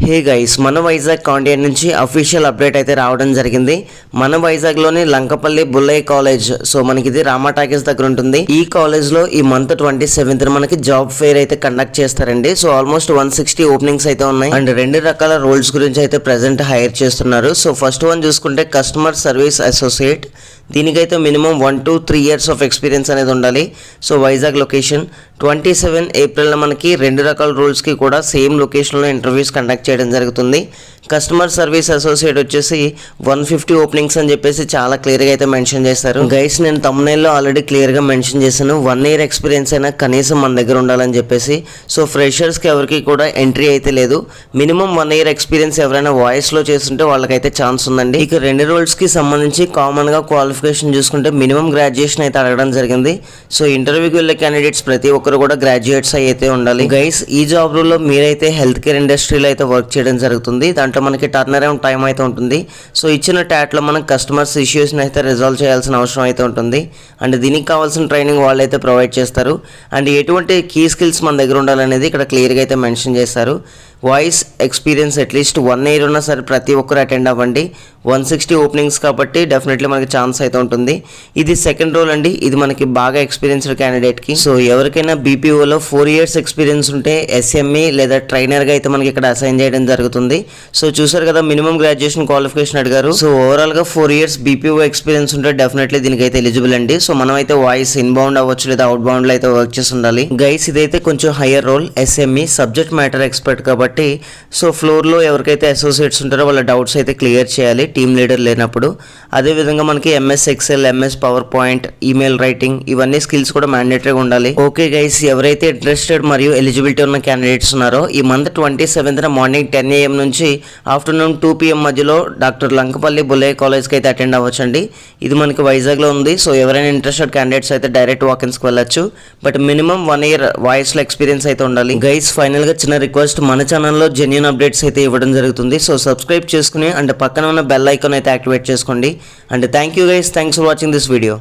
Hey guys, మన వైజాగ్ కాండియన్ నుంచి official update అయితే రావడం జరిగింది. మన వైజాగ్లోని లంకపల్లి బుల్లయ్య కాలేజ్, సో మనకి ఇది రామా టాకీస్ దగ్గర ఉంటుంది. ఈ కాలేజ్ లో ఈ మంత్ 27th మనకి జాబ్ ఫెయిర్ అయితే కండక్ట్ చేస్తారండి. సో ఆల్మోస్ట్ 160 ఓపెనింగ్స్ అయితే ఉన్నాయి అండ్ 2 రకాల రోల్స్ గురించి అయితే ప్రెసెంట్ హైర్ చేస్తున్నారు. సో ఫస్ట్ వన్ చూసుకుంటే కస్టమర్ సర్వీస్ అసోసియేట్. దీనికైతే minimum 1 to 3 years of experience అనేది ఉండాలి. సో వైజాగ్ లొకేషన్ 27 ఏప్రిల్లో మనకి 2 రకాల రోల్స్కి కూడా సేమ్ లొకేషన్లో ఇంటర్వ్యూస్ కండక్ట్ చేయడం జరుగుతుంది. కస్టమర్ సర్వీస్ అసోసియేట్ వచ్చేసి 150 ఓపెనింగ్స్ అని చెప్పేసి చాలా క్లియర్గా అయితే మెన్షన్ చేశారు. గైస్, నేను తమ్నైల్లో ఆల్రెడీ క్లియర్గా మెన్షన్ చేశాను, 1 year ఎక్స్పీరియన్స్ అయినా కనీసం మన దగ్గర ఉండాలని చెప్పేసి. సో ఫ్రెషర్స్కి ఎవరికి కూడా ఎంట్రీ అయితే లేదు. మినిమం 1 year ఎక్స్పీరియన్స్ ఎవరైనా వాయిస్లో చేస్తుంటే వాళ్ళకైతే ఛాన్స్ ఉందండి. ఇక 2 రోల్స్కి సంబంధించి కామన్గా క్వాలిఫికేషన్ చూసుకుంటే మినిమం గ్రాడ్యుయేషన్ అయితే అడగడం జరిగింది. సో ఇంటర్వ్యూకి వెళ్ళే క్యాండిడేట్స్ ప్రతి ఒక్కరు కూడా గ్రాడ్యుయేట్స్ అయితే ఉండాలి. గైస్, ఈ జాబ్ రోల్లో మీరైతే హెల్త్ కేర్ ఇండస్ట్రీలో అయితే వర్క్ చేయడం జరుగుతుంది. దాంట్లో మనకి టర్న్ అరౌండ్ టైం అయితే ఉంటుంది. సో ఇచ్చిన ట్యాట్లో మనం కస్టమర్స్ ఇష్యూస్ని అయితే రిజాల్వ్ చేయాల్సిన అవసరం అయితే ఉంటుంది అండ్ దీనికి కావాల్సిన ట్రైనింగ్ వాళ్ళు అయితే ప్రొవైడ్ చేస్తారు. అండ్ ఎటువంటి కీ స్కిల్స్ మన దగ్గర ఉండాలనేది ఇక్కడ క్లియర్గా అయితే మెన్షన్ చేస్తారు. వాయిస్ ఎక్స్పీరియన్స్ అట్లీస్ట్ 1 year ఉన్నా సరే ప్రతి ఒక్కరు అటెండ్ అవ్వండి. 160 ఓపెనింగ్స్ కాబట్టి డెఫినెట్లీ మనకి ఛాన్స్ అయితే ఉంటుంది. ఇది సెకండ్ రోల్ అండి. ఇది మనకి బాగా ఎక్స్పీరియన్స్డ్ క్యాండిడేట్కి. సో ఎవరికైనా బీపీఓలో 4 years ఎక్స్పీరియన్స్ ఉంటే ఎస్ఎంఈ లేదా ట్రైనర్గా అయితే మనకి ఇక్కడ అసైన్ చేయడం జరుగుతుంది. సో చూసారు కదా, మినిమం గ్రాడ్యుయేషన్ క్వాలిఫికేషన్ అడిగారు. సో ఓవరాల్గా 4 years బీపీఓ ఎక్స్పీరియన్స్ ఉంటే డెఫినెట్లీ దీనికైతే ఎలిజిబుల్ అండి. సో మనం అయితే వాయిస్ ఇన్బౌండ్ అవ్వచ్చు లేదా అవుట్ బౌండ్లో అయితే వర్క్ చేసి ఉండాలి. గైస్, ఇదైతే కొంచెం higher role, SME subject matter expert కాబట్టి. సో ఫ్లోర్లో ఎవరికైతే అసోసియేట్స్ ఉంటారో వాళ్ళ డౌట్స్ అయితే క్లియర్ చేయాలి టీమ్ లీడర్ లేనప్పుడు. అదేవిధంగా మనకి MS Excel, MS power point, email writing ఇవన్నీ స్కిల్స్ కూడా మ్యాండేటరీగా ఉండాలి. ఓకే గైస్, ఎవరైతే ఇంట్రెస్టెడ్ మరియు ఎలిజిబిలిటీ ఉన్న క్యాండిడేట్స్ ఉన్నారో ఈ మంత్ 27th మార్నింగ్ 10 AM నుంచి ఆఫ్టర్నూన్ 2 PM మధ్యలో డాక్టర్ లంకపల్లి బుల్లయ్య కాలేజ్కి అయితే అటెండ్ అవ్వచ్చండి. ఇది మనకి వైజాగ్లో ఉంది. సో ఎవరైనా ఇంట్రెస్టెడ్ క్యాండిడేట్స్ అయితే డైరెక్ట్ వాకిన్స్కి వెళ్ళొచ్చు. బట్ మినిమం 1 year వాయిస్లో ఎక్స్పీరియన్స్ అయితే ఉండాలి. గైస్, ఫైనల్గా చిన్న రిక్వెస్ట్, మన ఛానల్లో జెన్యూన్ అప్డేట్స్ అయితే ఇవ్వడం జరుగుతుంది. సో సబ్స్క్రైబ్ చేసుకుని అండ్ పక్కన ఉన్న బెల్ ఐకాన్ అయితే యాక్టివేట్ చేసుకోండి. And thank you guys, thanks for watching this video.